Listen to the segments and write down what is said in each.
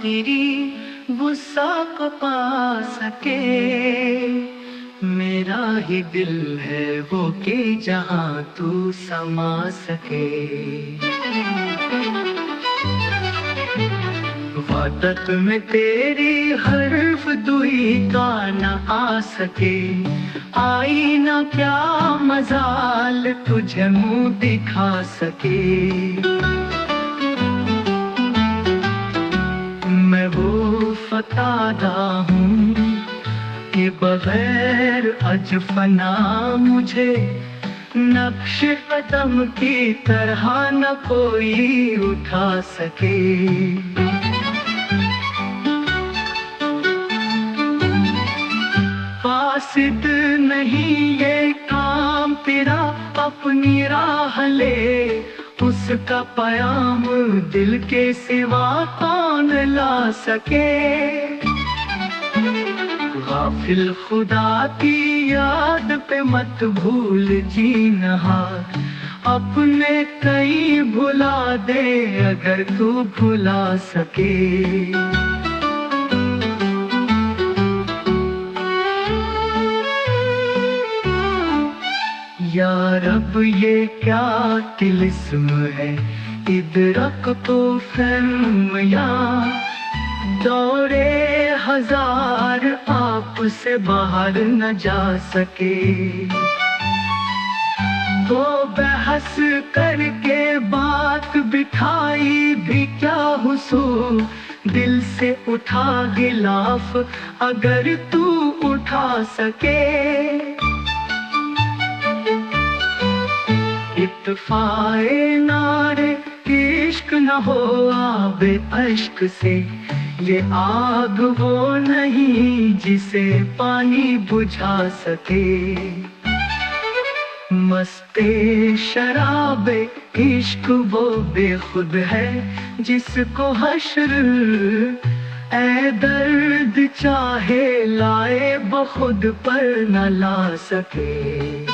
तेरी वुसाक पा सके। मेरा ही दिल है वो कि जहाँ तू समा सके। वादत में तेरी हर्फ दुई का न आ सके। आई ना क्या मजाल तुझे मुँह दिखा सके। मैं वो फतादा हूँ कि बगैर अजफना मुझे नक्श कदम की तरह न कोई उठा सके। फासिद नहीं ये काम तेरा, अपनी राह ले उसका पयाम दिल के सिवा कौन ला सके। गाफिल खुदा की याद पे मत भूल जीनहार, अपने कई भुला दे अगर तू भुला सके। या रब ये क्या तिलिस्म है, इदरक तो फहम या दौरे हजार आप से बाहर न जा सके। वो बहस करके बात बिठाई भी क्या हुसूल, दिल से उठा गिलाफ अगर तू उठा सके। इत्फाए नारे इश्क न हो आबे अश्क से, ये आग वो नहीं जिसे पानी बुझा सके। मस्ते शराबे इश्क वो बेखुद है जिसको हश्र ए दर्द चाहे लाए बखुद पर न ला सके।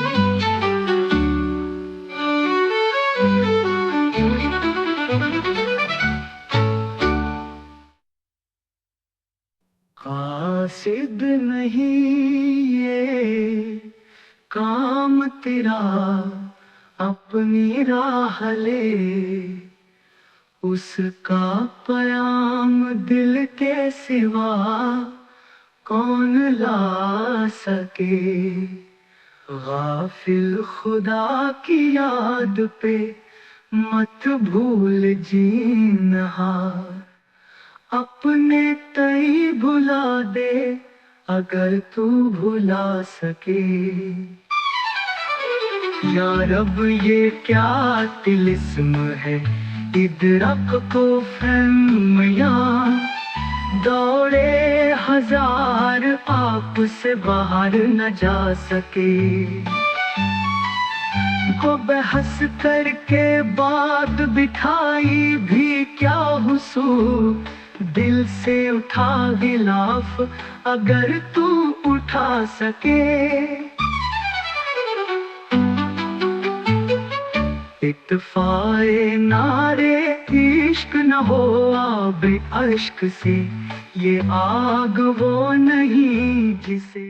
कासिद नहीं ये काम तेरा, अपनी राह ले उसका पयाम दिल के सिवा कौन ला सके। गाफिल खुदा की याद पे मत भूल जीनहार, अपने तई भुला दे अगर तू भुला सके। या रब ये क्या तिलिस्म है, इदरक को फहम या दौड़े हजार आप से बाहर न जा सके। को बहस करके बात बिठाई भी क्या हुसूल, दिल से उठा गिलाफ अगर तू उठा सके। इत्फाए नारे इश्क न हो आबे अश्क से, ये आग वो नहीं जिसे